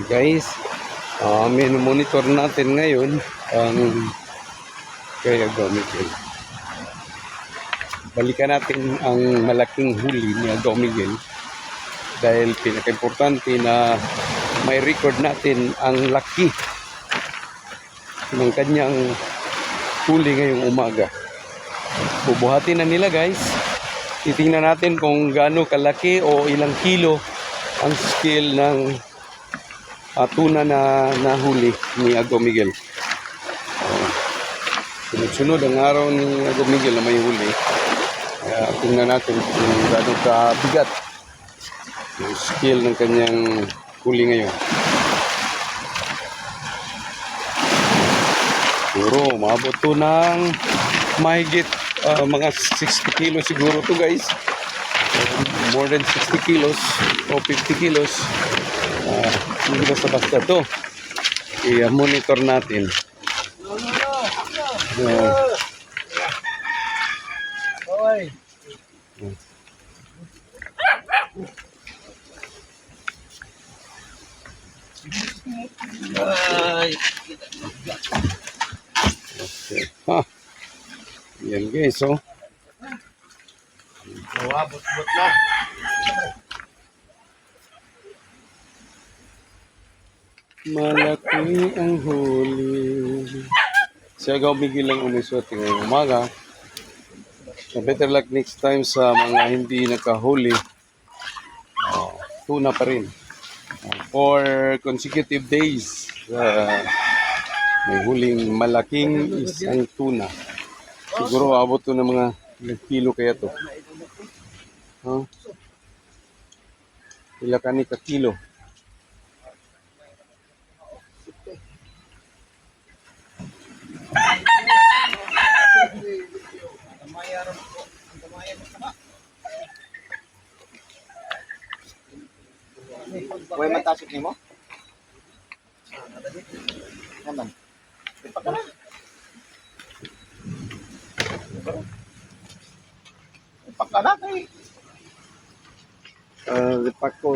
Guys, monitor natin ngayon ang kay Agaw Miguel. Balikan natin ang malaking huli ni Agaw Miguel dahil pinaka-importante na may record natin ang laki ng kanyang huli ngayong umaga. Bubuhatin na nila guys. Titingnan natin kung gaano kalaki o ilang kilo ang scale ng tuna na nahuli ni Agaw Miguel. Sunod-sunod ang araw ni Agaw Miguel na may huli. Tingnan natin kung gaano kabigat yung scale ng kanyang huli ngayon. Siguro maabot to ng mahigit mga 60 kilos siguro to guys. More than 60 kilos o 50 kilos. Hindi basta-basta to. I-monitor natin. Okay. Yan guys, oh. Bot na. Malaki ang huli. Si Agaw Miguel lang umiswerte ngayong umaga. So better luck next time sa mga hindi nakahuli. Tuna pa rin. 4 consecutive days. May huling malaking isang tuna. Siguro abot to ng mga kilo kaya to. Pila ka kilo. Huwag matasok ni mo? Naman. Ipagkala. Ipagkala kayo. Lipak ko.